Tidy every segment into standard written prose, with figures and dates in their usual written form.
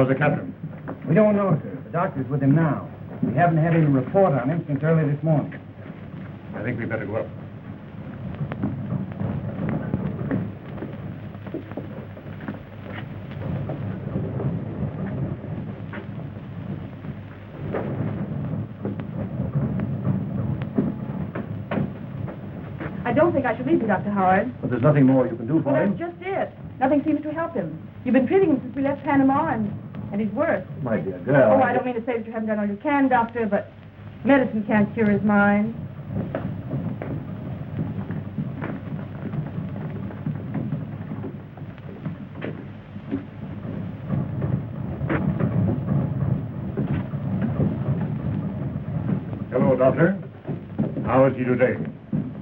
How's the captain? We don't know, sir. The doctor's with him now. We haven't had any report on him since early this morning. I think we better go up. I don't think I should leave you, Dr. Howard. But there's nothing more you can do Well, for him. that's just it. Nothing seems to help him. You've been treating him since we left Panama, and he's worse. My dear girl. Oh, I don't mean to say that you haven't done all you can, Doctor, but medicine can't cure his mind. Hello, Doctor. How is he today?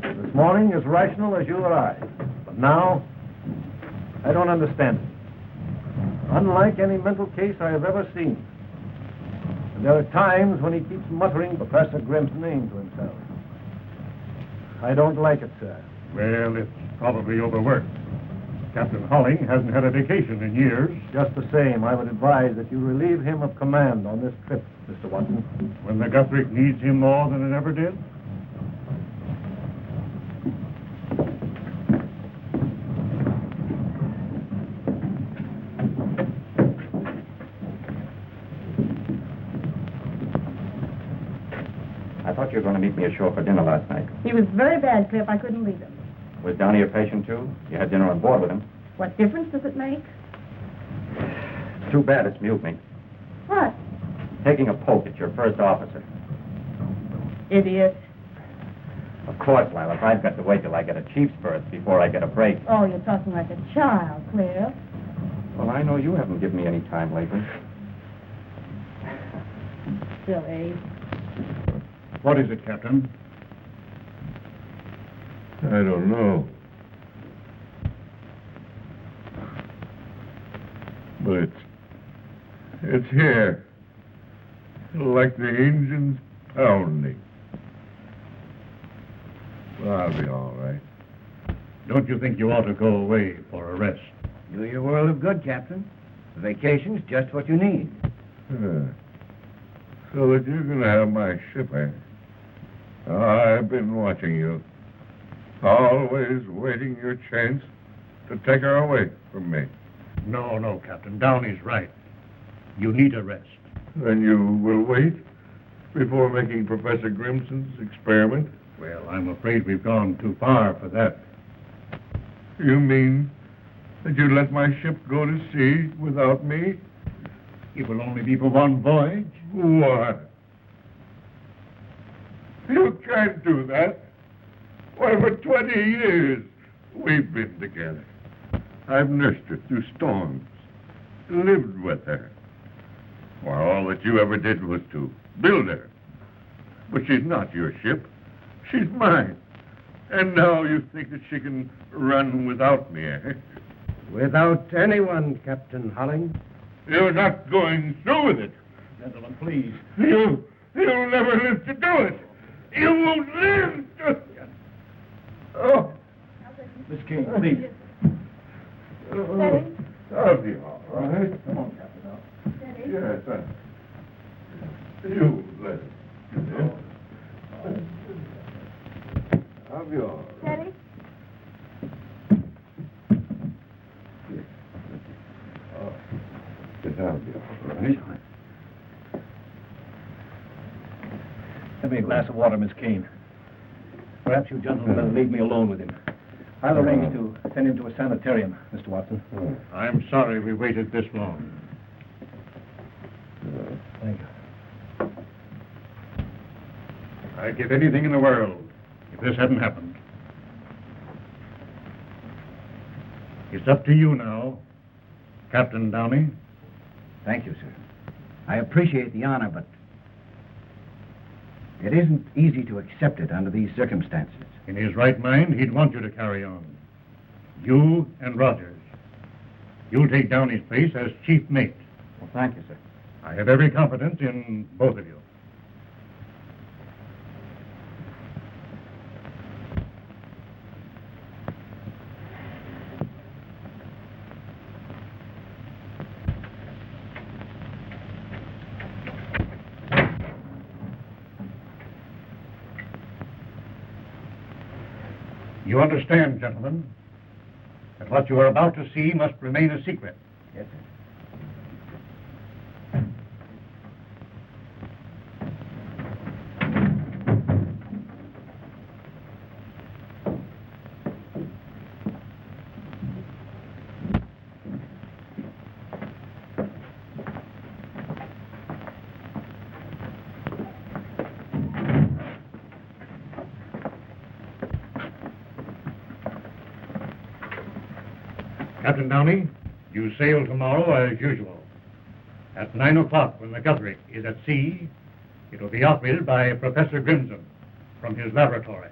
This morning as rational as you or I. But now, I don't understand it. Unlike any mental case I have ever seen. And there are times when he keeps muttering Professor Grimm's name to himself. I don't like it, sir. Well, it's probably overworked. Captain Holling hasn't had a vacation in years. Just the same, I would advise that you relieve him of command on this trip, Mr. Watson. When the Guthrie needs him more than it ever did? I thought you were going to meet me ashore for dinner last night. He was very bad, Cliff. I couldn't leave him. Was Downey a patient, too? You had dinner on board with him. What difference does it make? It's too bad it's mutiny. What? Taking a poke at your first officer. Idiot. Of course, Lilas, I've got to wait till I get a chief's berth before I get a break. Oh, you're talking like a child, Cliff. Well, I know you haven't given me any time lately. Silly. What is it, Captain? I don't know. But it's here. Like the engines pounding. Well, I'll be all right. Don't you think you ought to go away for a rest? Do your world of good, Captain. The vacation's just what you need. So that you're going to have my ship, eh? I've been watching you. Always waiting your chance to take her away from me. No, Captain. Downey's right. You need a rest. Then you will wait before making Professor Grimson's experiment? Well, I'm afraid we've gone too far for that. You mean that you let my ship go to sea without me? It will only be for one voyage. What? You can't do that. Why, for 20 years we've been together. I've nursed her through storms, lived with her. Why, all that you ever did was to build her. But she's not your ship. She's mine. And now you think that she can run without me, eh? Without anyone, Captain Holling. You're not going through with it. Gentlemen, please. You'll never live to do it. You won't live to... Oh. Miss King, please. Steady. I'll be all right. Come on, Captain. Steady. Yes, you let it. I'll be all right. Steady. Yes, I'll be all right. Give me a glass of water, Miss Kane. Perhaps you gentlemen better leave me alone with him. I'll arrange to send him to a sanitarium, Mr. Watson. I'm sorry we waited this long. Thank you. I'd give anything in the world if this hadn't happened. It's up to you now, Captain Downey. Thank you, sir. I appreciate the honor, but it isn't easy to accept it under these circumstances. In his right mind, he'd want you to carry on. You and Rogers. You'll take Downey's place as chief mate. Well, thank you, sir. I have every confidence in both of you. You understand, gentlemen, that what you are about to see must remain a secret. Yes, sir. Captain Downey, you sail tomorrow as usual. At 9 o'clock, when the Guthrie is at sea, it will be operated by Professor Grimson from his laboratory.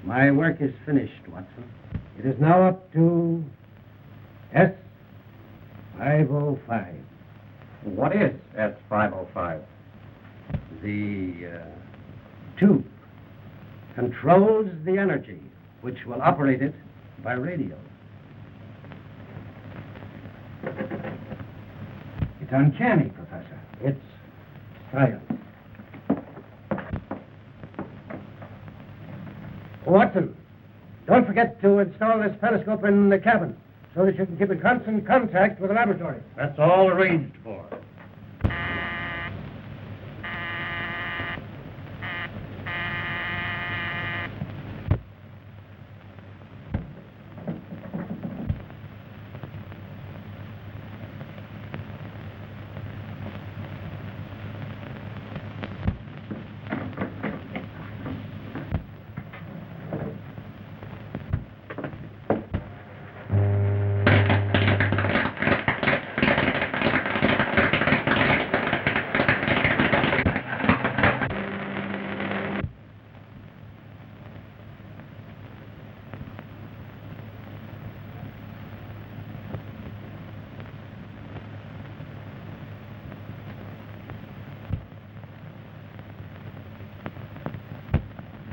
My work is finished, Watson. It is now up to S-505. What is S-505? The tube controls the energy which will operate it by radio. It's uncanny, Professor. It's science. Watson, don't forget to install this periscope in the cabin so that you can keep in constant contact with the laboratory. That's all arranged for.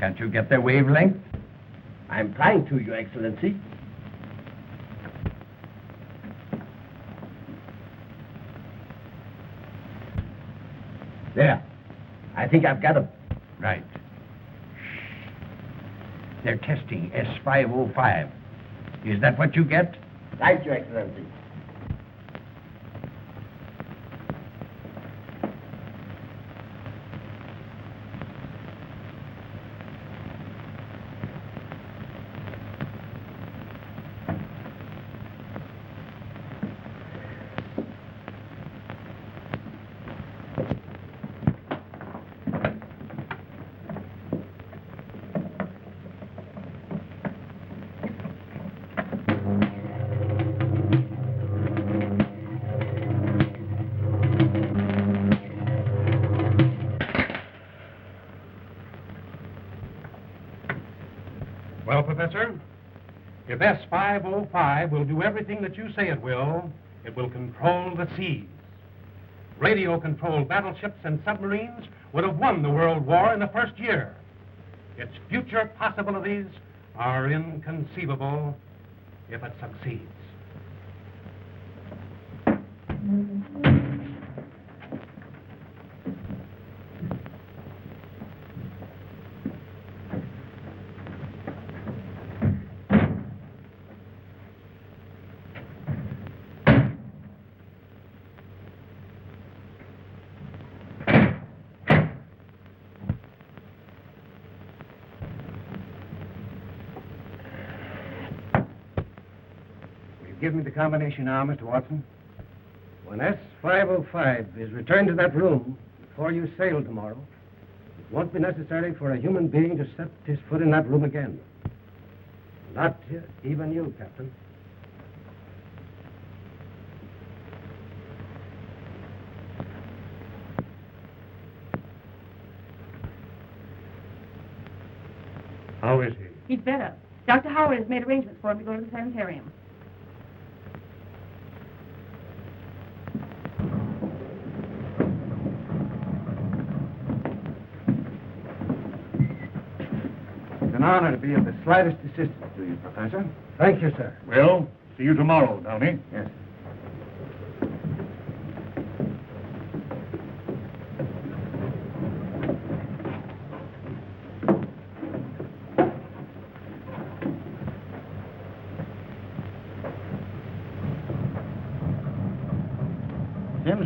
Can't you get their wavelength? I'm trying to, Your Excellency. There. I think I've got them. Right. They're testing S-505. Is that what you get? Right, Your Excellency. Well, Professor, if S-505 will do everything that you say it will control the seas. Radio-controlled battleships and submarines would have won the World War in the first year. Its future possibilities are inconceivable if it succeeds. Give me the combination now, Mr. Watson. When S-505 is returned to that room before you sail tomorrow, it won't be necessary for a human being to set his foot in that room again. Not even you, Captain. How is he? He's better. Dr. Howard has made arrangements for him to go to the sanitarium. It's an honor to be of the slightest assistance to you, Professor. Thank you, sir. Well, see you tomorrow, Downey. Yes.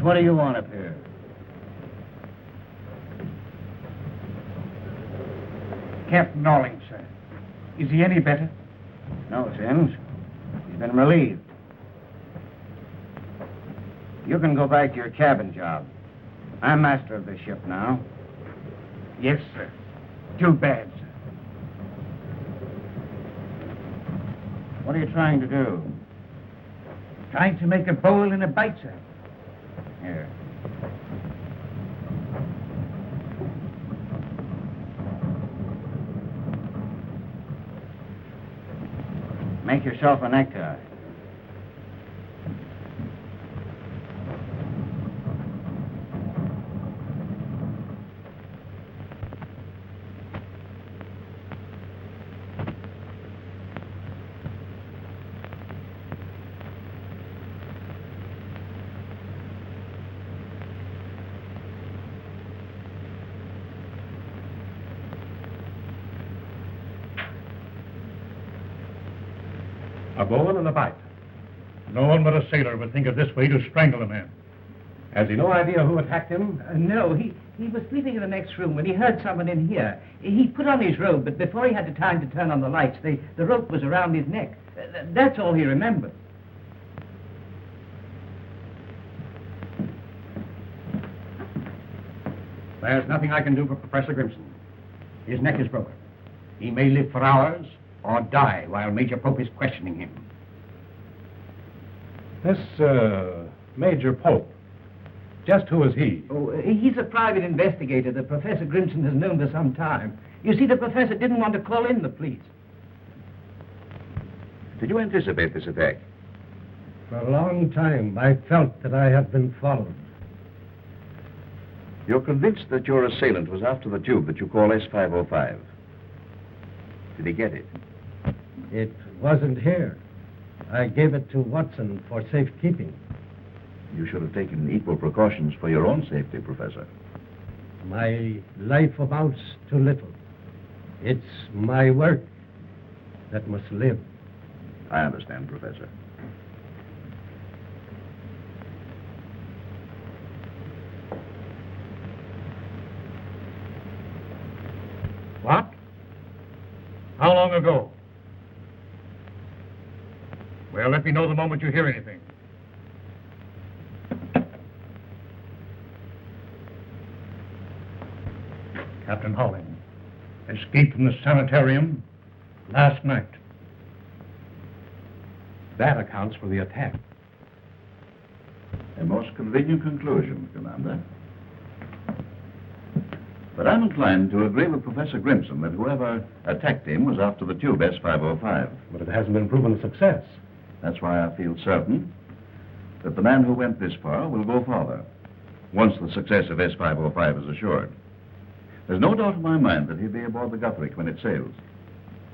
what do you want up here? Captain Rawlings, sir. Is he any better? No, Sims. He's been relieved. You can go back to your cabin job. I'm master of this ship now. Yes, sir. Too bad, sir. What are you trying to do? Trying to make a bowl and a bite, sir. Here. Make yourself a necktie. A bowl and a bite. No one but a sailor would think of this way to strangle a man. Has he no idea who attacked him? No, he was sleeping in the next room when he heard someone in here. He put on his robe, but before he had the time to turn on the lights, the rope was around his neck. That's all he remembers. There's nothing I can do for Professor Grimson. His neck is broken. He may live for hours or die while Major Pope is questioning him. This, Major Pope, just who is he? Oh, he's a private investigator that Professor Grimson has known for some time. You see, the professor didn't want to call in the police. Did you anticipate this attack? For a long time, I felt that I had been followed. You're convinced that your assailant was after the tube that you call S505. Did he get it? It wasn't here. I gave it to Watson for safekeeping. You should have taken equal precautions for your own safety, Professor. My life amounts to little. It's my work that must live. I understand, Professor. What? How long ago? Well, let me know the moment you hear anything. Captain Hawling escaped from the sanitarium last night. That accounts for the attack. A most convenient conclusion, Commander. But I'm inclined to agree with Professor Grimson that whoever attacked him was after the tube S505. But it hasn't been proven a success. That's why I feel certain that the man who went this far will go farther, once the success of S505 is assured. There's no doubt in my mind that he'll be aboard the Guthrie when it sails.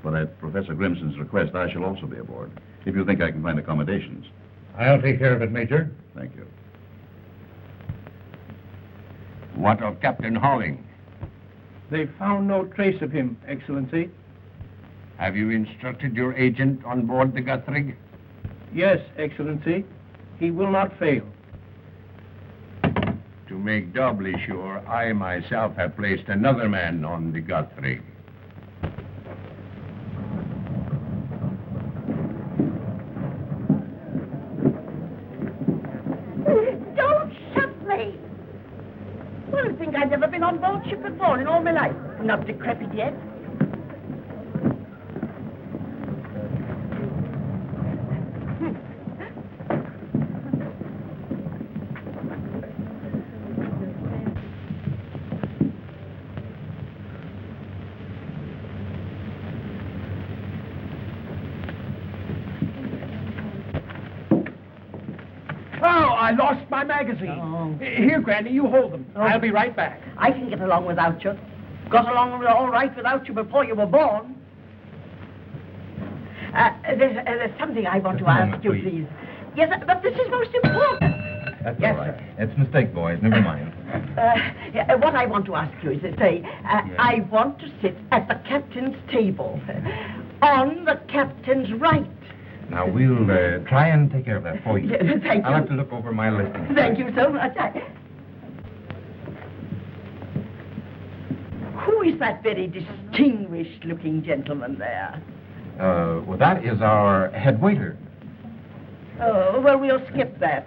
But at Professor Grimson's request, I shall also be aboard, if you think I can find accommodations. I'll take care of it, Major. Thank you. What of Captain Hawling? They found no trace of him, Excellency. Have you instructed your agent on board the Guthrie? Yes, Excellency. He will not fail. To make doubly sure, I myself have placed another man on the Guthrie. Don't shoot me! Well, I think I've never been on board ship before in all my life. Not decrepit yet. I lost my magazine. Here, Granny, you hold them. I'll be right back. I can get along without you. Got along all right without you before you were born. There's something I want to ask you, please. Yes, but this is most important. That's Yes, all right. sir. It's a mistake, boys. Never mind. What I want to ask you is to say, I want to sit at the captain's table, on the captain's right. Now, we'll try and take care of that for you. Thank I'll you. have to look over my listing. Thank you so much. Who is that very distinguished-looking gentleman there? Well, that is our head waiter. Oh, well, we'll skip that.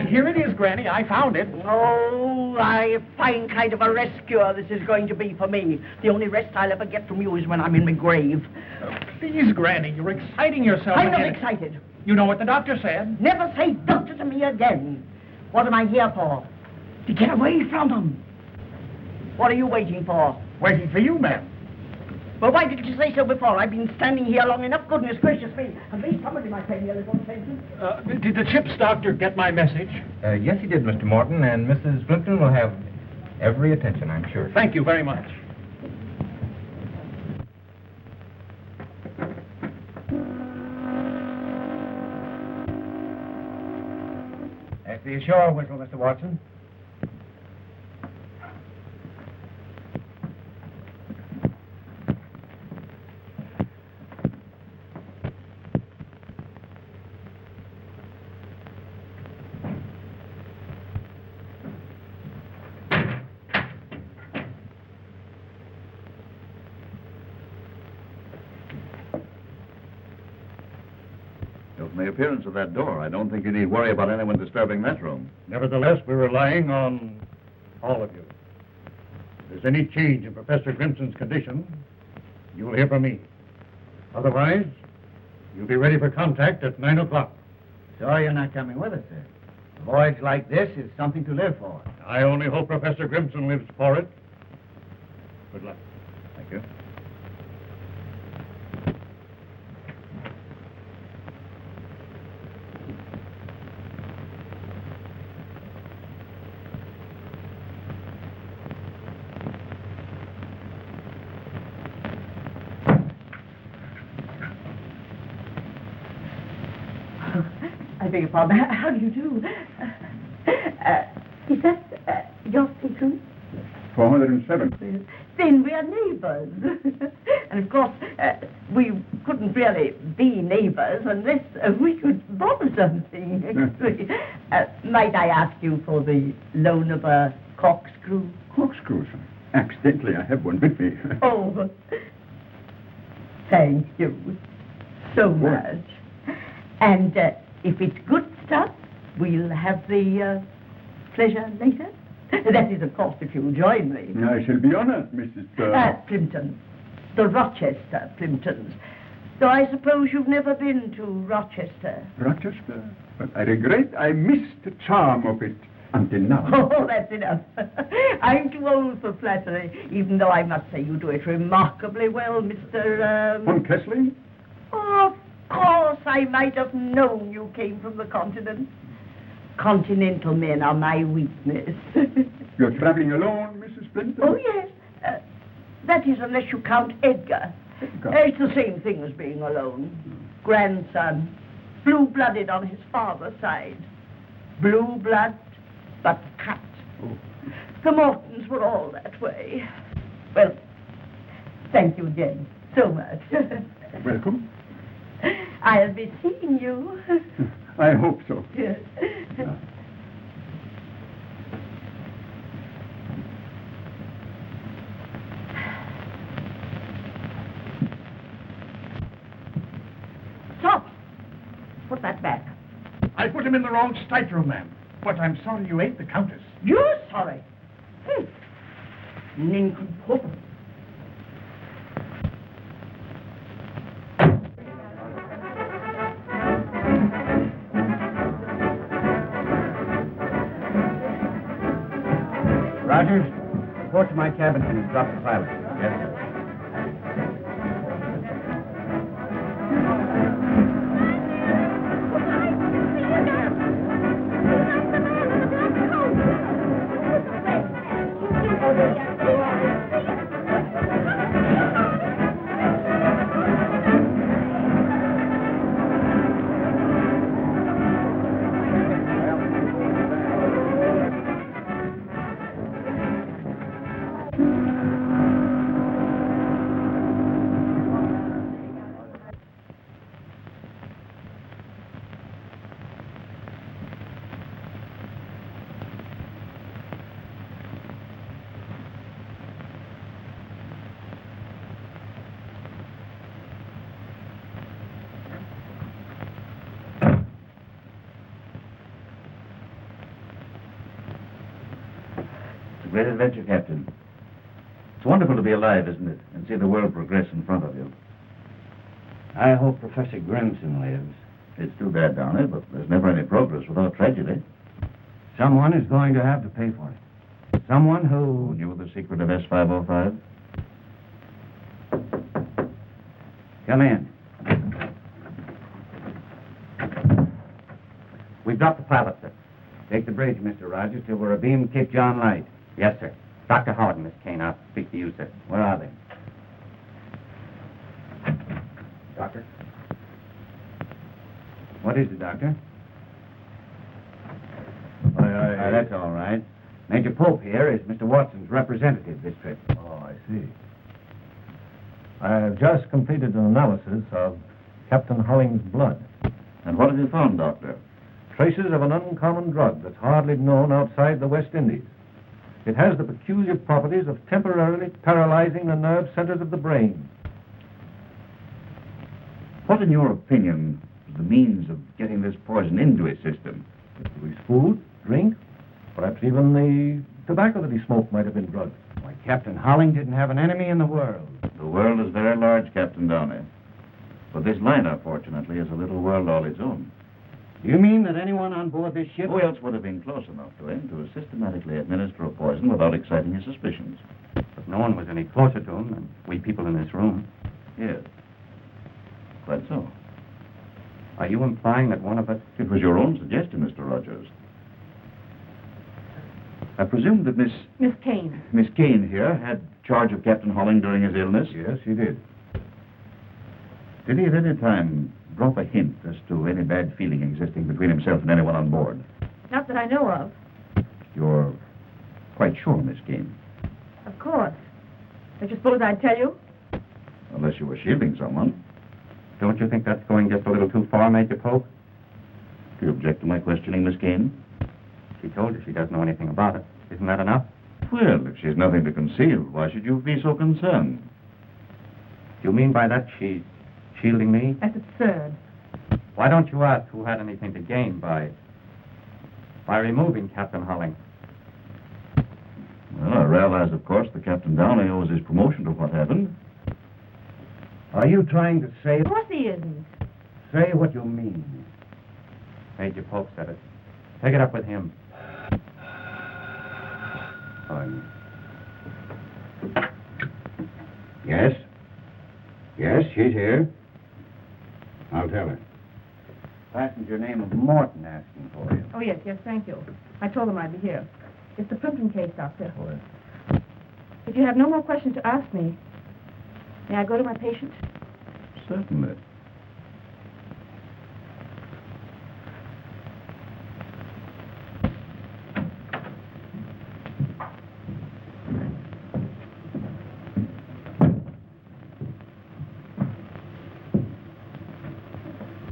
Here it is, Granny. I found it. Oh, a fine kind of a rescuer this is going to be for me. The only rest I'll ever get from you is when I'm in my grave. Please, Granny, you're exciting yourself. I'm not again. excited. You know what the doctor said. Never say doctor to me again. What am I here for? To get away from them. What are you waiting for? Waiting for you, ma'am. Well, why didn't you say so before? I've been standing here long enough. Goodness gracious me. At least somebody might pay me a little attention. Did the ship's doctor get my message? Yes, he did, Mr. Morton, and Mrs. Plimpton will have every attention, I'm sure. Thank you very much. That's the ashore whistle, Mr. Watson. From the appearance of that door, I don't think you need worry about anyone disturbing that room. Nevertheless, we're relying on all of you. If there's any change in Professor Grimson's condition, you'll hear from me. Otherwise, you'll be ready for contact at 9 o'clock. Sorry you're not coming with us, sir. A voyage like this is something to live for. I only hope Professor Grimson lives for it. Good luck. Thank you. I beg your pardon. How do you do? Is that your secret? 407. Then we are neighbors. And of course, we couldn't really be neighbors unless we could bother something. Might I ask you for the loan of a corkscrew? Corkscrews. Accidentally, I have one with me. Oh, thank you so much. And if it's good stuff, we'll have the pleasure later. That is, of course, if you'll join me. I shall be honored, Mrs. Plimpton. The Rochester Plimptons. Though I suppose you've never been to Rochester. Rochester? But I regret I missed the charm of it until now. Oh, that's enough. I'm too old for flattery, even though I must say you do it remarkably well, Mr. Von Kessling? Oh, of course, I might have known you came from the continent. Continental men are my weakness. You're traveling alone, Mrs. Plimpton? Oh, yes. That is, unless you count Edgar. It's the same thing as being alone. Grandson, blue-blooded on his father's side. Blue blood, but cut. Oh. The Mortons were all that way. Well, thank you again so much. Welcome. I'll be seeing you. I hope so. Yes. Stop! Put that back. I put him in the wrong stateroom, ma'am. But I'm sorry you ate the Countess. You're sorry. Nincompoop. Rogers, report to my cabin and drop the pilot. Yes, sir. a great adventure, Captain. It's wonderful to be alive, isn't it? And see the world progress in front of you. I hope Professor Grimson lives. It's too bad, Downey, but there's never any progress without tragedy. Someone is going to have to pay for it. Someone Who who... knew the secret of S505? Come in. We've dropped the pilot, sir. Take the bridge, Mr. Rogers, till we're abeam Cape John Light. Yes, sir. Dr. Howard and Miss Kane, I'll speak to you, sir. Where are they? Doctor? What is it, Doctor? That's all right. Major Pope here is Mr. Watson's representative this trip. Oh, I see. I have just completed an analysis of Captain Holling's blood. And what have you found, Doctor? Traces of an uncommon drug that's hardly known outside the West Indies. It has the peculiar properties of temporarily paralyzing the nerve centers of the brain. What, in your opinion, is the means of getting this poison into his system? His food, drink, perhaps even the tobacco that he smoked might have been drugged. Why, Captain Holling didn't have an enemy in the world. The world is very large, Captain Downey. But this liner, fortunately, is a little world all its own. Do you mean that anyone on board this ship... Who else would have been close enough to him to systematically administer a poison without exciting his suspicions? But no one was any closer to him than we people in this room. Yes. Quite so. Are you implying that one of us... It was your own suggestion, Mr. Rogers. I presume that Miss Kane here had charge of Captain Holling during his illness? Yes, he did. Did he at any time drop a hint as to any bad feeling existing between himself and anyone on board? Not that I know of. You're quite sure, Miss Kane? Of course. Don't you suppose I'd tell you? Unless you were shielding someone. Don't you think that's going just a little too far, Major Pope? Do you object to my questioning, Miss Kane? She told you she doesn't know anything about it. Isn't that enough? Well, if she's nothing to conceal, why should you be so concerned? Do you mean by that she's shielding me? That's absurd. Why don't you ask who had anything to gain by removing Captain Holling? Well, I realize, of course, that Captain Downey owes his promotion to what happened. Are you trying to say... Of course he isn't. Say what you mean. Major Pope said it. Take it up with him. Yes? Yes, she's here. I'll tell her. Passenger name of Morton asking for you. Oh, yes, thank you. I told him I'd be here. It's the Plimpton case, Doctor. If you have no more questions to ask me, may I go to my patient? Certainly.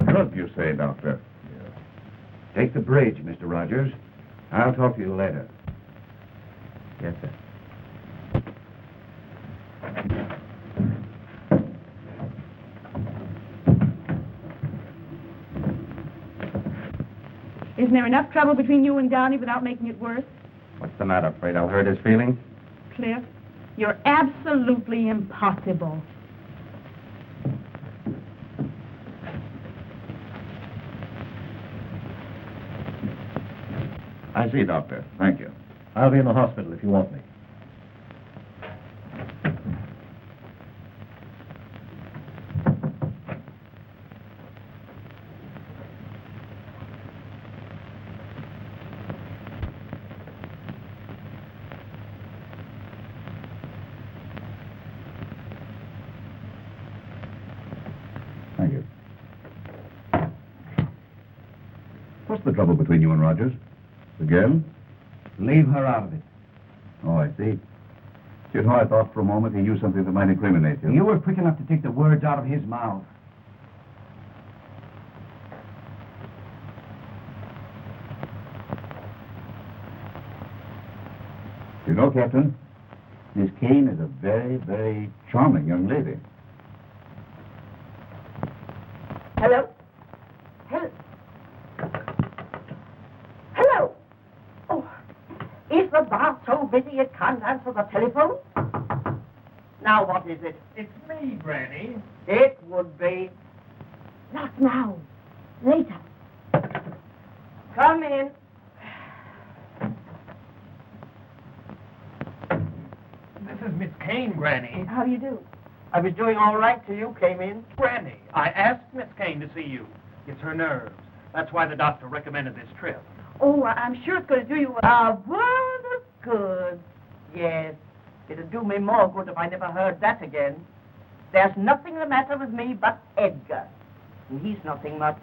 Drug, you say, Doctor? Take the bridge, Mr. Rogers. I'll talk to you later. Yes, sir. Isn't there enough trouble between you and Downey without making it worse? What's the matter? Afraid I'll hurt his feelings? Cliff, you're absolutely impossible. I see, Doctor. Thank you. I'll be in the hospital if you want me. Thank you. What's the trouble between you and Rogers? The girl? Leave her out of it. Oh, I see. You know, I thought for a moment he knew something that might incriminate you. You were quick enough to take the words out of his mouth. You know, Captain, Miss Kane is a very, very charming young lady. Hello? Hello? Oh, is Is the bar so busy it can't answer the telephone? Now what is it? It's me, Granny. It would be. Not now. Later. Come in. This is Miss Kane, Granny. How do you do? I was doing all right till you came in. Granny, I asked Miss Kane to see you. It's her nerves. That's why the doctor recommended this trip. Oh, I'm sure it's going to do you well. A world of good. Yes. It'd do me more good if I never heard that again. There's nothing the matter with me but Edgar. And he's nothing much.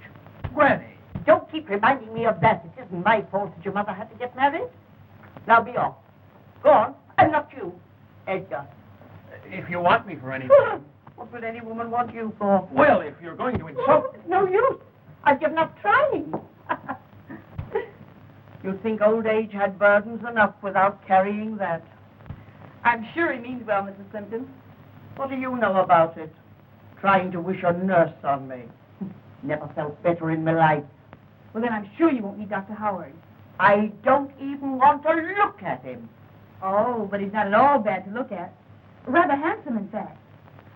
Granny. Don't keep reminding me of that. It isn't my fault that your mother had to get married. Now be off. Go on. And not you, Edgar. If you want me for anything. What would any woman want you for? Well, if you're going to insult... It's no use. I've given up trying. You'd think old age had burdens enough without carrying that. I'm sure he means well, Mrs. Plimpton. What do you know about it? Trying to wish a nurse on me. Never felt better in my life. Well, then I'm sure you won't need Dr. Howard. I don't even want to look at him. Oh, but he's not at all bad to look at. Rather handsome, in fact.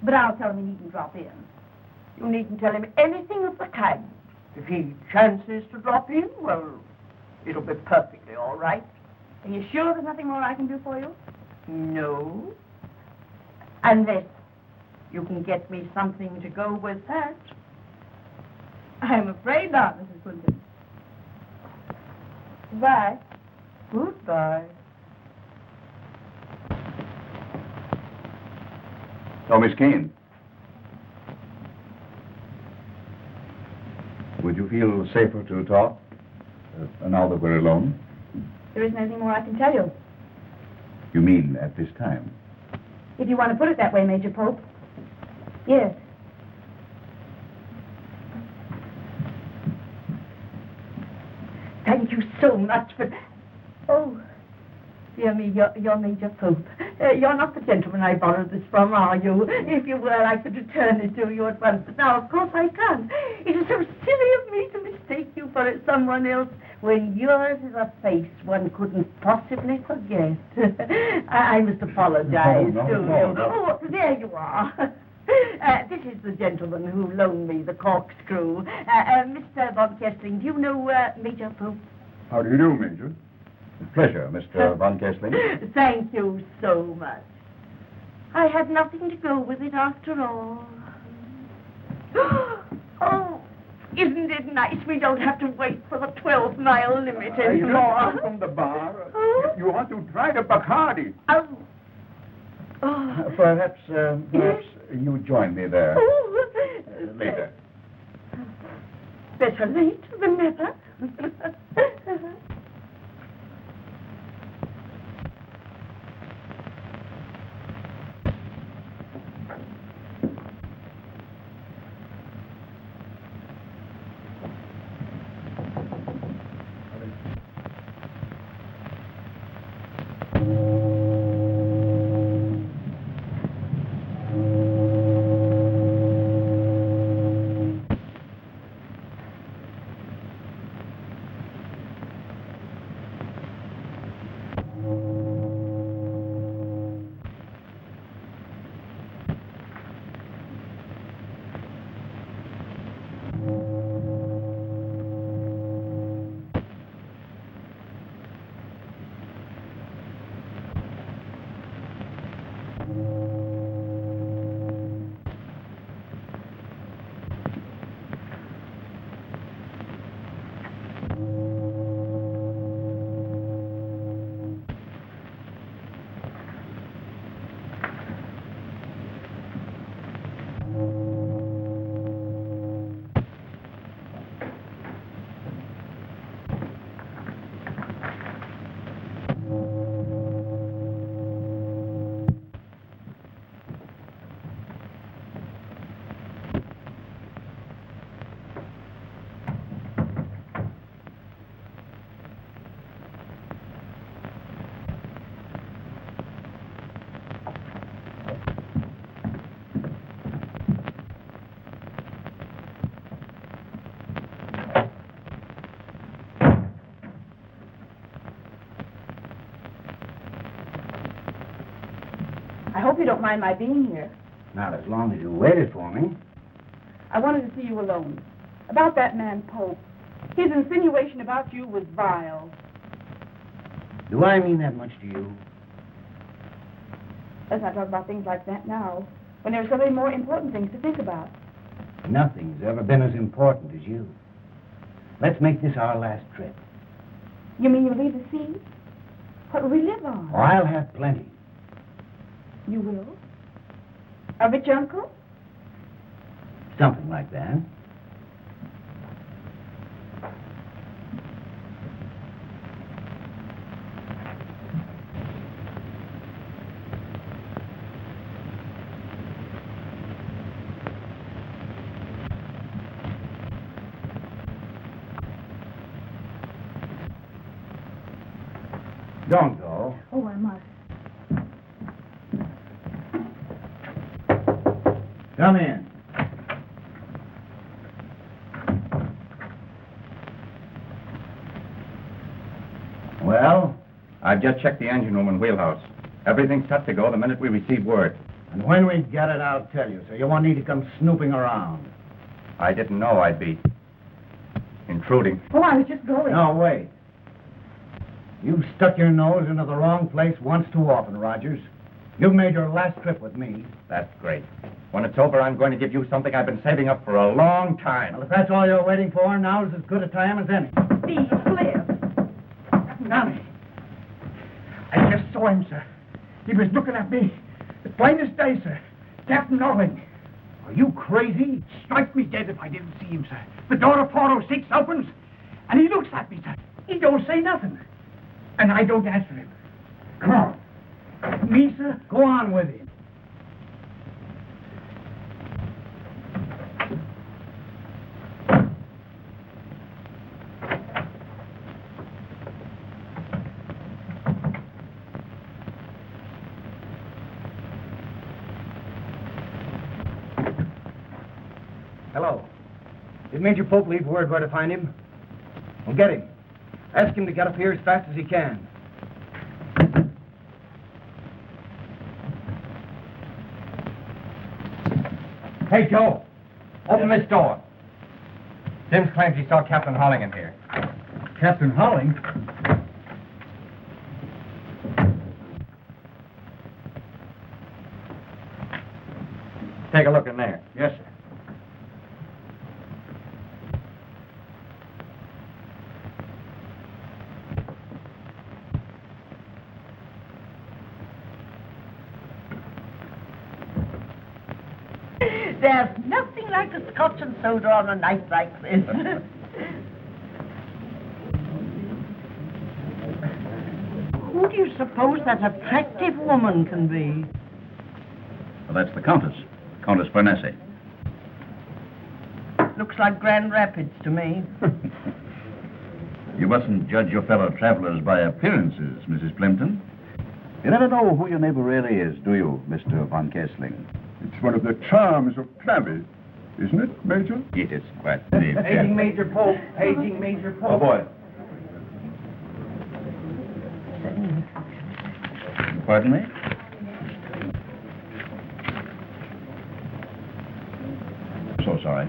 But I'll tell him he needn't drop in. You needn't tell him anything of the kind. If he chances to drop in, well, it'll be perfectly all right. Are you sure there's nothing more I can do for you? No. Unless you can get me something to go with that. I'm afraid not, Mrs. Plimpton. Goodbye. Goodbye. Oh, Miss Kane. Would you feel safer to talk now that we're alone? There isn't anything more I can tell you. You mean at this time? If you want to put it that way, Major Pope. Yes. Thank you so much for... Oh, dear me, you're Major Pope. You're not the gentleman I borrowed this from, are you? If you were, I could return it to you at once. But now, of course, I can't. It is so silly of me to mistake you for someone else when yours is a face one couldn't possibly forget. I must apologize to you. Oh, there you are. This is the gentleman who loaned me the corkscrew. Mr. Von Kessling, do you know Major Pope? How do you do, Major? Pleasure, Mr. Von Kessling. Thank you so much. I had nothing to go with it after all. Oh, isn't it nice we don't have to wait for the 12-mile limit anymore? From the bar. Oh. You want to try the Bacardi. Oh. Oh. Perhaps you join me there later. Better late than never. I hope you don't mind my being here. Not as long as you waited for me. I wanted to see you alone. About that man, Pope. His insinuation about you was vile. Do I mean that much to you? Let's not talk about things like that now, when there are so many more important things to think about. Nothing's ever been as important as you. Let's make this our last trip. You mean you'll leave the sea? What will we live on? Oh, I'll have plenty. You will? A rich uncle? Something like that. Don't go. Oh, I must. Come in. Well? I've just checked the engine room and wheelhouse. Everything's set to go the minute we receive word. And when we get it, I'll tell you, so you won't need to come snooping around. I didn't know I'd be intruding. Oh, I was just going. No, wait. You've stuck your nose into the wrong place once too often, Rogers. You've made your last trip with me. That's great. When it's over, I'm going to give you something I've been saving up for a long time. Well, if that's all you're waiting for, now's as good a time as any. Steve, Cliff. Nami. I just saw him, sir. He was looking at me. The plain as day, sir. Captain Norling. Are you crazy? Strike me dead if I didn't see him, sir. The door of 406 opens, and he looks at me, sir. He don't say nothing. And I don't answer him. Come on. Me, sir? Go on with him. Hello. Did Major Pope leave word where to find him? Well, get him. Ask him to get up here as fast as he can. Hey, Joe, open this door. Sims claims he saw Captain Holling in here. Captain Holling? Take a look in there. Yes, sir. There's nothing like a scotch and soda on a night like this. Who do you suppose that attractive woman can be? Well, that's the Countess, Countess Farnese. Looks like Grand Rapids to me. You mustn't judge your fellow travelers by appearances, Mrs. Plimpton. You never know who your neighbor really is, do you, Mr. von Kessling? It's one of the charms of travel, isn't it, Major? It is quite the Paging Major Pope. Paging Major Pope. Oh, boy. Pardon me? So sorry.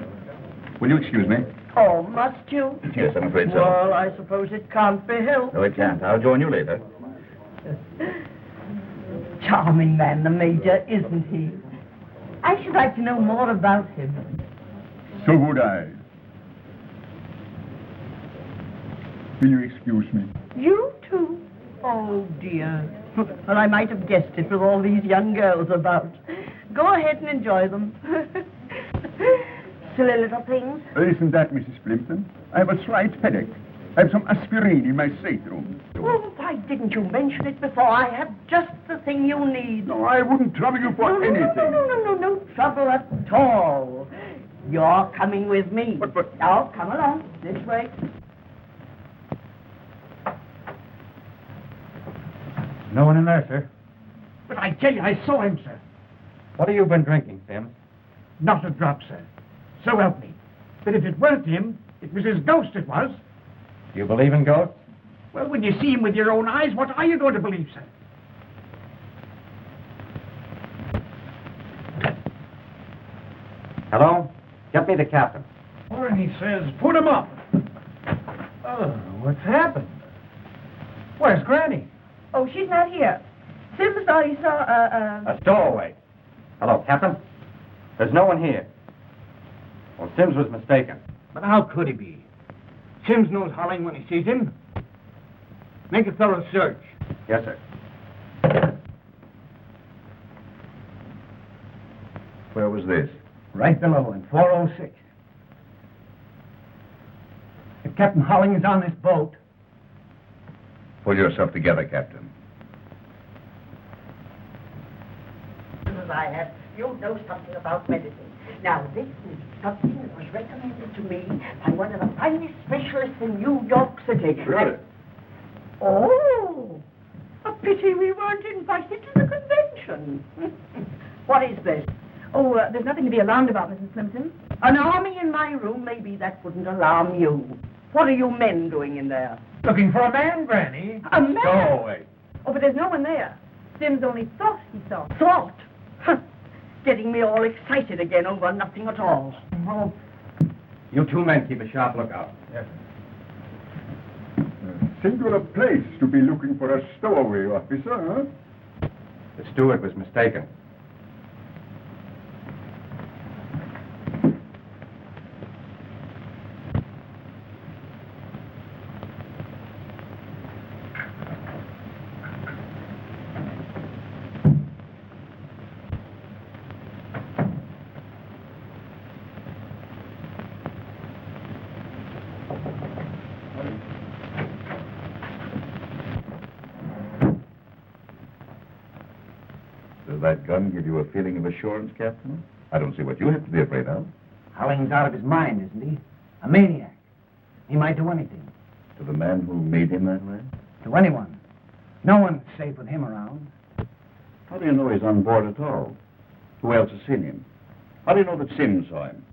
Will you excuse me? Oh, must you? Yes, I'm afraid so. Well, I suppose it can't be helped. No, it can't. I'll join you later. Charming man, the Major, isn't he? I should like to know more about him. So would I. Will you excuse me? You too? Oh, dear. Well, I might have guessed it with all these young girls about. Go ahead and enjoy them. Silly little things. Isn't that, Mrs. Plimpton? I have a slight headache. I have some aspirin in my stateroom. Oh, why didn't you mention it before? I have just the thing you need. No, I wouldn't trouble you for anything. No trouble at all. You're coming with me. But... Now, come along. This way. No one in there, sir. But I tell you, I saw him, sir. What have you been drinking, Sims? Not a drop, sir. So help me. But if it weren't him, it was his ghost it was. Do you believe in ghosts? Well, when you see him with your own eyes, what are you going to believe, sir? Hello? Get me the captain. Warren, he says, put him up. Oh, what's happened? Where's Granny? Oh, she's not here. Sims thought he saw A stowaway. Hello, Captain? There's no one here. Well, Sims was mistaken. But how could he be? Sims knows Holling when he sees him. Make a thorough search. Yes, sir. Where was this? Right below in 406. If Captain Holling is on this boat... Pull yourself together, Captain. I have, you know something about medicine. Now, this is something that was recommended to me by one of the finest specialists in New York City. Really? Oh, a pity we weren't invited to the convention. What is this? Oh, there's nothing to be alarmed about, Mrs. Plimpton. An army in my room? Maybe that wouldn't alarm you. What are you men doing in there? Looking for a man, Granny. A man? Stowaway. Oh, but there's no one there. Sims only thought he saw. Thought? Getting me all excited again over nothing at all. Well, you two men keep a sharp lookout. Yes, Singular place to be looking for a stowaway officer, huh? The steward was mistaken. Does that gun give you a feeling of assurance, Captain? I don't see what you have to be afraid of. Holling's out of his mind, isn't he? A maniac. He might do anything. To the man who made him that way? To anyone. No one's safe with him around. How do you know he's on board at all? Who else has seen him? How do you know that Sims saw him?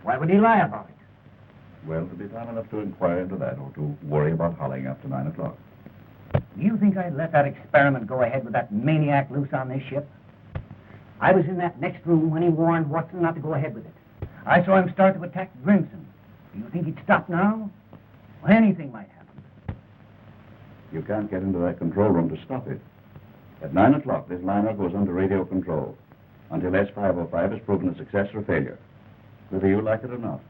Why would he lie about it? Well, to be time enough to inquire into that, or to worry about Holling after 9 o'clock. Do you think I'd let that experiment go ahead with that maniac loose on this ship? I was in that next room when he warned Watson not to go ahead with it. I saw him start to attack Grimson. Do you think he'd stop now? Well, anything might happen. You can't get into that control room to stop it. At 9 o'clock, this liner goes under radio control until S-505 is proven a success or failure, whether you like it or not.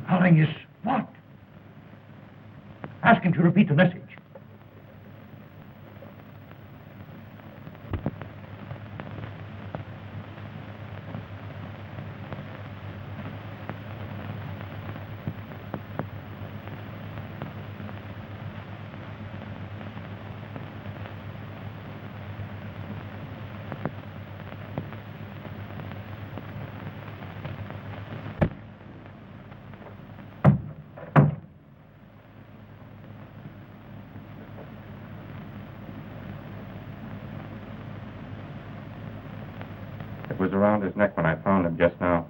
Holling is what? Ask him to repeat the message. It was around his neck when I found him just now.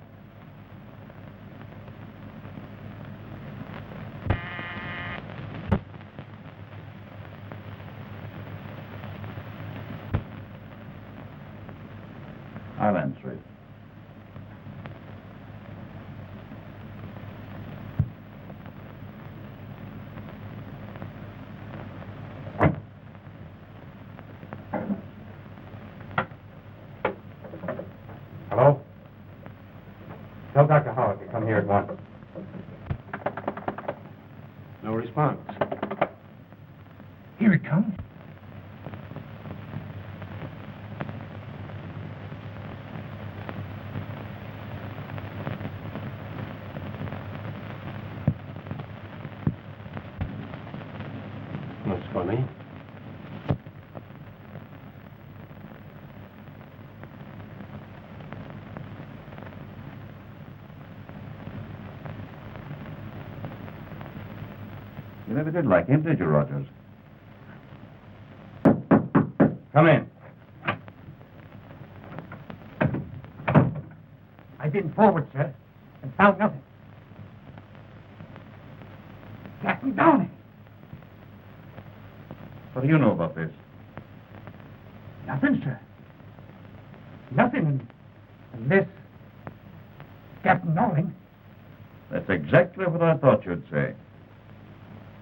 I'll answer it. Hello? Tell Dr. Howard to come here at once. No response. Here it comes. That's funny. You never did like him, did you, Rogers? Come in. I've been forward, sir, and found nothing. Captain Downey. What do you know about this? Nothing, sir. Nothing unless Captain Norling. That's exactly what I thought you'd say.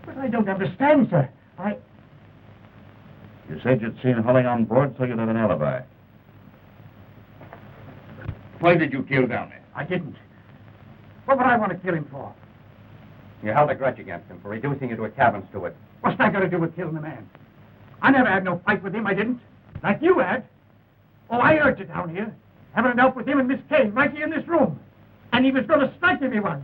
But I don't understand, sir. You said you'd seen Holling on board, so you'd have an alibi. Why did you kill Downey? I didn't. What would I want to kill him for? You held a grudge against him for reducing you to a cabin steward. What's that got to do with killing the man? I never had no fight with him, I didn't. Like you had. Oh, I heard you down here, having it out with him and Miss Kane right here in this room. And he was going to strike if he was.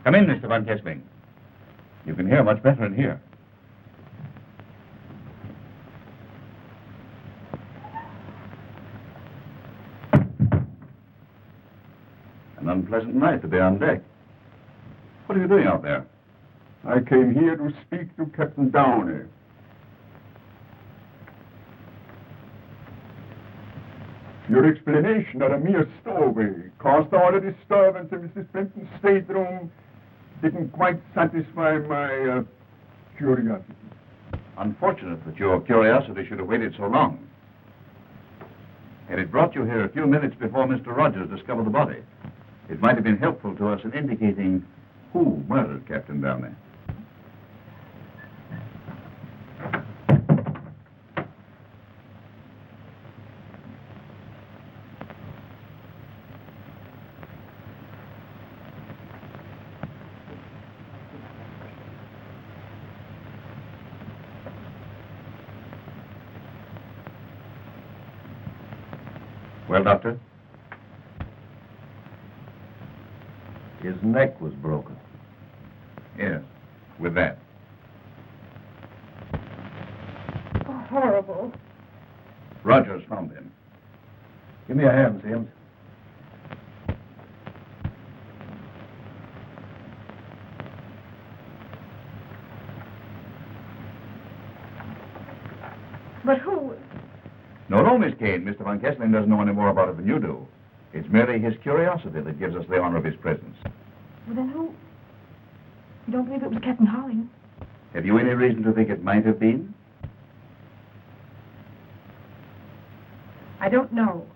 Come in, Mr. Von Kessling. You can hear much better in here. An unpleasant night to be on deck. What are you doing out there? I came here to speak to Captain Downey. Your explanation are a mere stowaway. Caused all the disturbance in Mrs. Fenton's stateroom. Didn't quite satisfy my curiosity. Unfortunate that your curiosity should have waited so long. Had it brought you here a few minutes before Mr. Rogers discovered the body, it might have been helpful to us in indicating who murdered Captain Downey. Well, Doctor? His neck was broken. Yes, with that. Oh, horrible. Rogers found him. Give me a hand, Sims. But who? No, Miss Kane. Mr. Von Kessling doesn't know any more about it than you do. It's merely his curiosity that gives us the honor of his presence. Well, then who? You don't believe it was Captain Holling? Have you any reason to think it might have been? I don't know.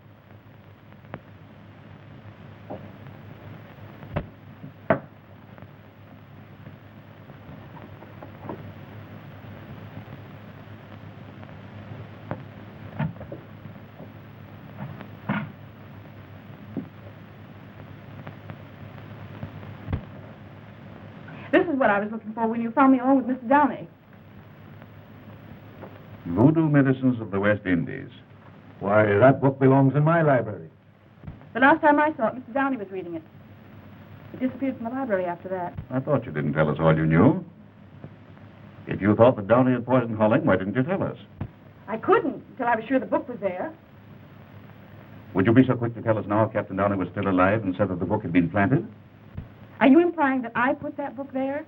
This is what I was looking for when you found me alone with Mr. Downey. Voodoo Medicines of the West Indies. Why, that book belongs in my library. The last time I saw it, Mr. Downey was reading it. It disappeared from the library after that. I thought you didn't tell us all you knew. If you thought that Downey had poisoned Holling, why didn't you tell us? I couldn't until I was sure the book was there. Would you be so quick to tell us now if Captain Downey was still alive and said that the book had been planted? Are you implying that I put that book there?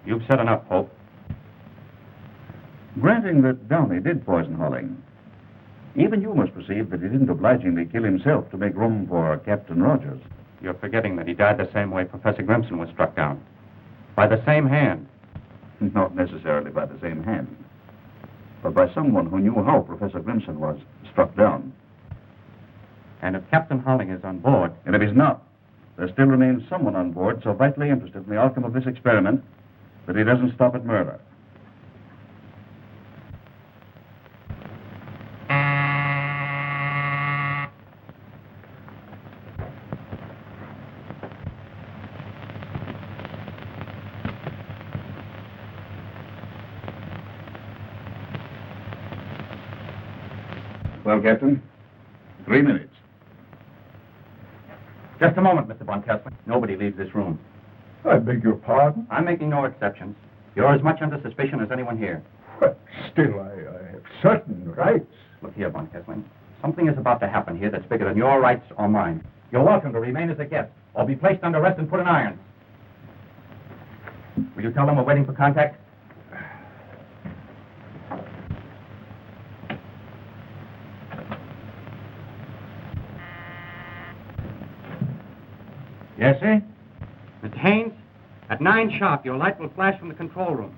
You've said enough, Pope. Granting that Downey did poison Holling, even you must perceive that he didn't obligingly kill himself to make room for Captain Rogers. You're forgetting that he died the same way Professor Grimson was struck down. By the same hand. Not necessarily by the same hand, but by someone who knew how Professor Grimson was struck down. And if Captain Holling is on board... And if he's not, there still remains someone on board so vitally interested in the outcome of this experiment that he doesn't stop at murder. Well, Captain, 3 minutes. Just a moment, Mr. Von Kessler. Nobody leaves this room. I beg your pardon? I'm making no exceptions. You're as much under suspicion as anyone here. But still, I have certain rights. Look here, Von Kessling. Something is about to happen here that's bigger than your rights or mine. You're welcome to remain as a guest, or be placed under arrest and put in irons. Will you tell them we're waiting for contact? Yes, sir? Mr. Haynes, at 9 sharp, your light will flash from the control room.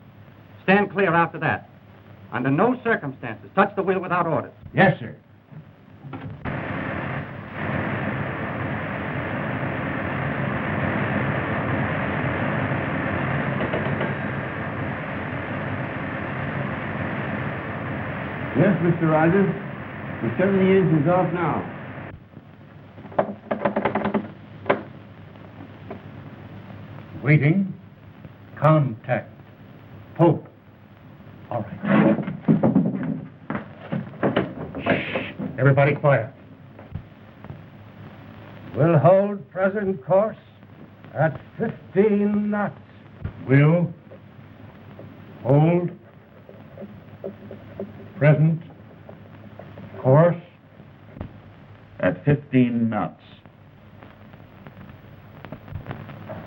Stand clear after that. Under no circumstances, touch the wheel without orders. Yes, sir. Yes, Mr. Rogers. The 70 inch is off now. Waiting. Contact. Pope. All right. Shh. Everybody quiet. We'll hold present course at 15 knots. Will. Hold. Present. Course. At 15 knots.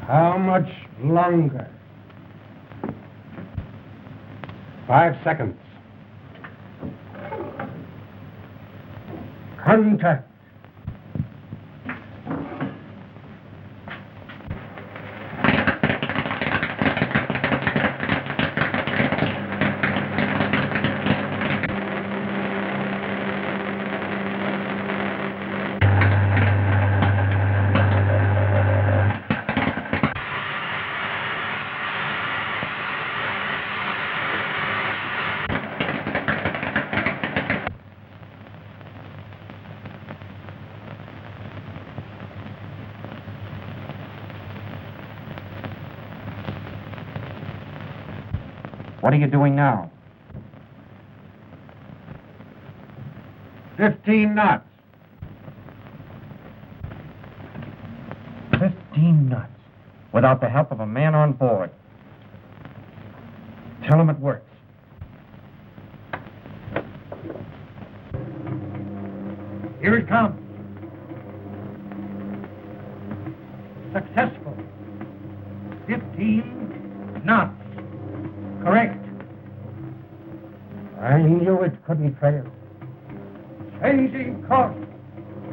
How much longer? 5 seconds. Contact. What are you doing now? 15 knots. 15 knots. Without the help of a man on board. Tell him it works. Here it comes. Successful. 15 knots. Correct. I knew it couldn't fail. Changing course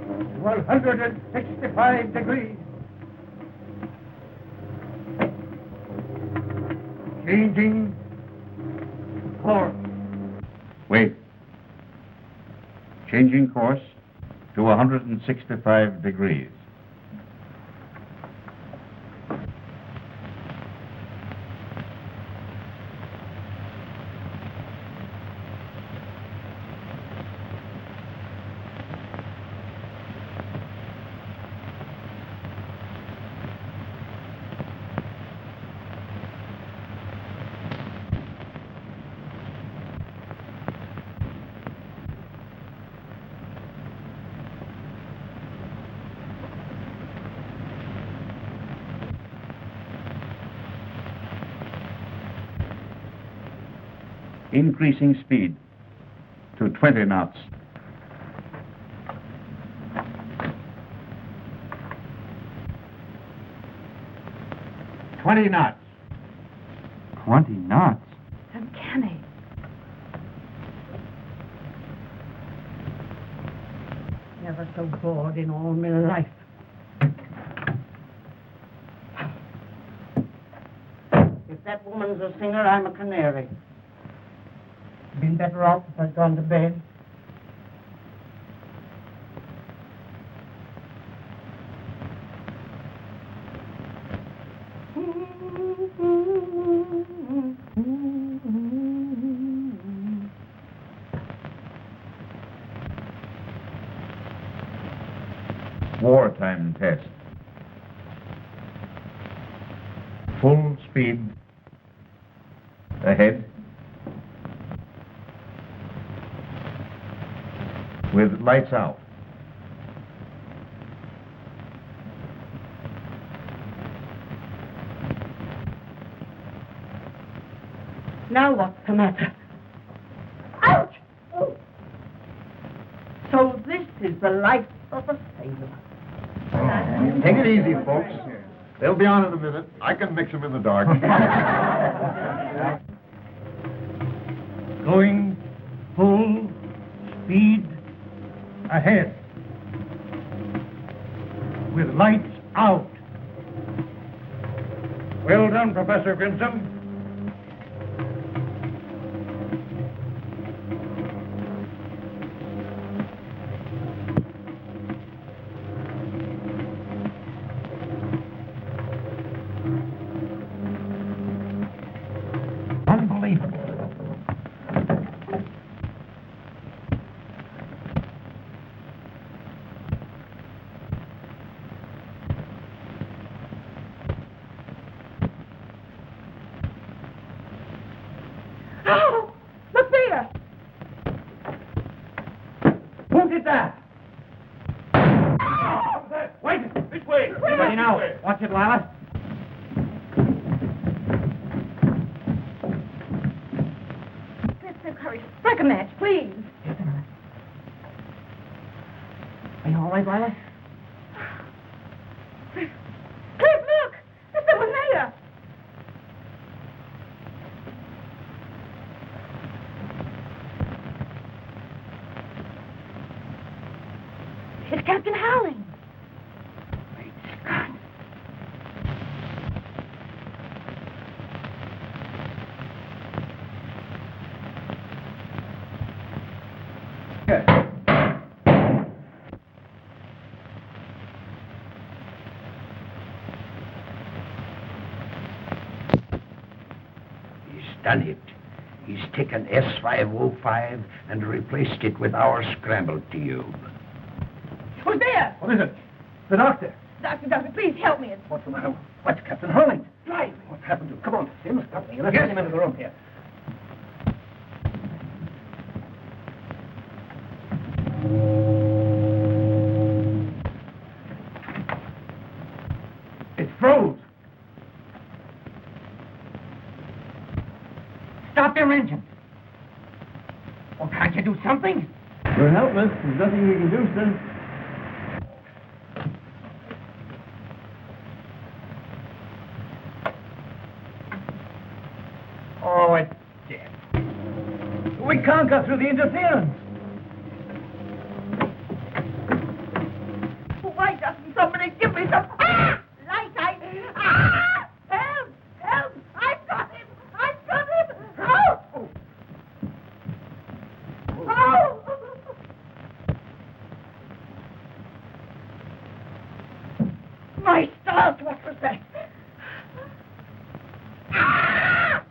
to 165 degrees. Changing course. Wait. Changing course to 165 degrees. Increasing speed to 20 knots. $20 knots. 20 knots? Uncanny. Never so bored in all my life. If that woman's a singer, I'm a canary. Been better off if I'd gone to bed. Wartime test. Full speed ahead with lights out. Now what's the matter? Ouch! Oh. So this is the life of a sailor. Take it easy, folks. They'll be on in a minute. I can mix them in the dark. Going full speed ahead. With lights out. Well done, Professor Grimson. Unbelievable. Oh, look there! Who did that? Wait! This way! Ready now. Watch it, Lila. Let's hurry. Strike a match, please. Are you all right, Lila? Cliff, look! There's someone there! It's Captain Howling. Great Scott. He's done it. He's taken S505 and replaced it with our scramble tube. Who's there? What is it? The doctor. Doctor, please help me. What's the matter? What's Captain Hurling? Drive. What's happened to him? Come on, Sims, help me. Let's get him into the room here. It froze. Stop your engine. Well, can't you do something? We're helpless. There's nothing we can do, sir. Oh, it's dead. We can't go through the interference. Why doesn't somebody give me some... Ah! Light! Ah! Help! Help! I've got him! I've got him! Help! Oh! My stars, what was that? Ah!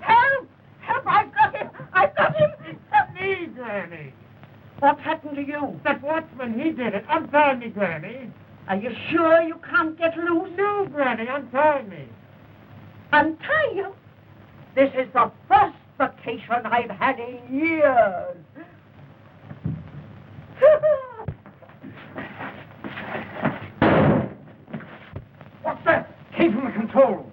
Help! Help! I've got him! I've got him! Help me, Granny. What happened to you? That watchman, he did it. Untie me, Granny. Are you sure you can't get loose? No, Granny, untie me. Untie you? This is the first vacation I've had in years. What's that? Came from the control room.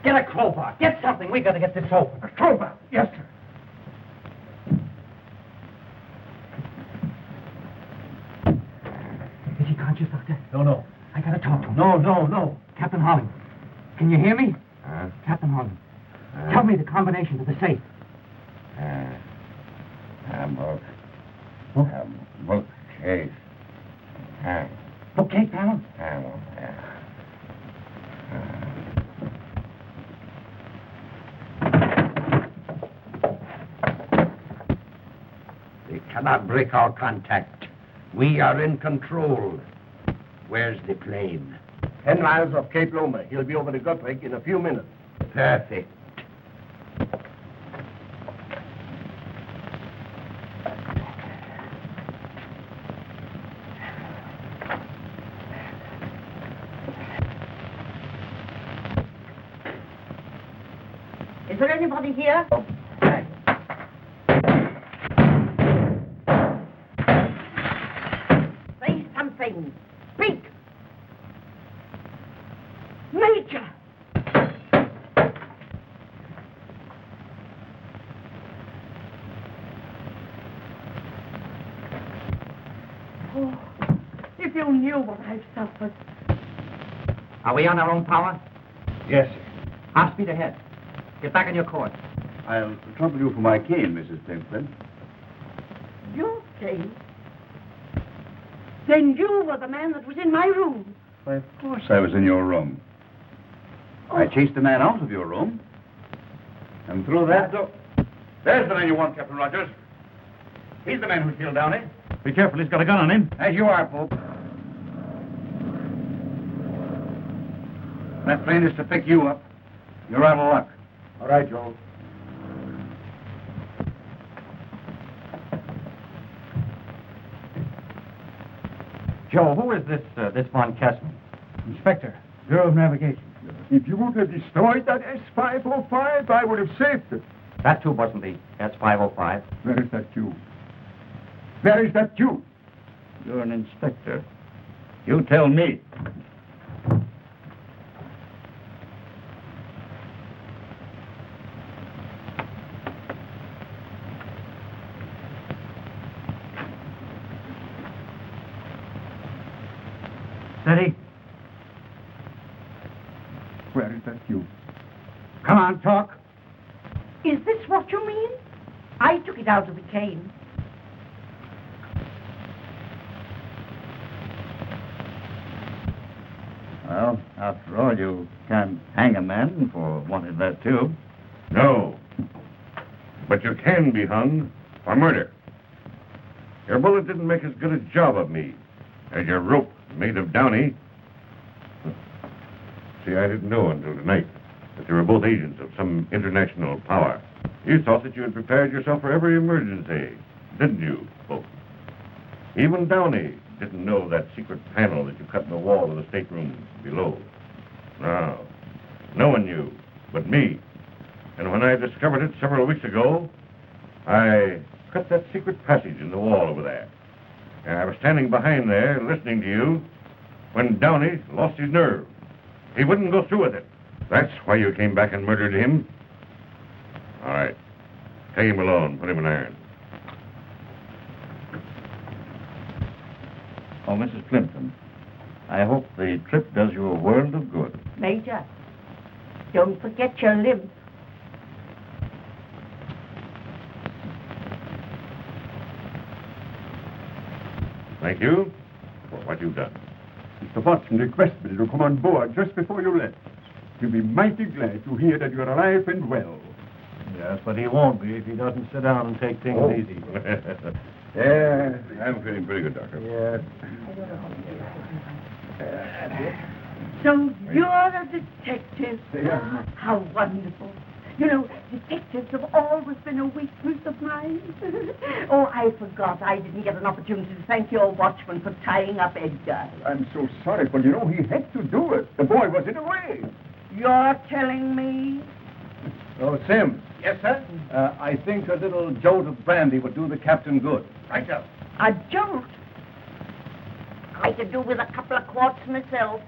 Get a crowbar. Get something. We got to get this open. A crowbar. Yes, sir. Is he conscious, Doctor? No. I got to talk to him. No. Captain Holling. Can you hear me? Huh? Captain Holland, tell me the combination to the safe. Bookcase. Bookcase panel? They cannot break our contact. We are in control. Where's the plane? 10 miles off Cape Loma. He'll be over the Guthrie in a few minutes. Perfect. Is there anybody here? Say something. Speak. Major. Oh, if you knew what I've suffered. Are we on our own power? Yes, sir. Half speed ahead. Get back on your course. I'll trouble you for my cane, Mrs. Plimpton. Your cane? Then you were the man that was in my room. Why, of course I was in your room. I chased the man out of your room. And through that door... There's the man you want, Captain Rogers. He's the man who killed Downey. Be careful, he's got a gun on him. As you are, Pope. That plane is to pick you up. You're out of luck. All right, Joe. Joe, who is this Von Kessman? Inspector, Bureau of Navigation. If you would have destroyed that S-505, I would have saved it. That tube wasn't the S-505. Where is that tube? Where is that tube? You're an inspector. You tell me. Steady. Where is that tube? Come on, talk. Is this what you mean? I took it out of the cane. Well, after all, you can't hang a man for wanting that tube. No. But you can be hung for murder. Your bullet didn't make as good a job of me as your rope made of Downey. See, I didn't know until tonight that you were both agents of some international power. You thought that you had prepared yourself for every emergency, didn't you, both? Even Downey didn't know that secret panel that you cut in the wall of the stateroom below. No, no one knew but me. And when I discovered it several weeks ago, I cut that secret passage in the wall over there. And I was standing behind there listening to you when Downey lost his nerve. He wouldn't go through with it. That's why you came back and murdered him. All right. Take him alone. Put him in irons. Oh, Mrs. Plimpton, I hope the trip does you a world of good. Major, don't forget your limp. Thank you for what you've done. Mr. Watson requested me to come on board just before you left. He'll be mighty glad to hear that you're alive and well. Yes, but he won't be if he doesn't sit down and take things easy. Yeah, I'm feeling pretty good, Doctor. Yes. So you're a detective. How wonderful. You know, detectives have always been a weakness of mine. Oh, I forgot. I didn't get an opportunity to thank your watchman for tying up Edgar. I'm so sorry, but you know, he had to do it. The boy was in a way. You're telling me? Oh, Sim. Yes, sir? I think a little jolt of brandy would do the captain good. Right, sir. A jolt? I could do with a couple of quarts myself.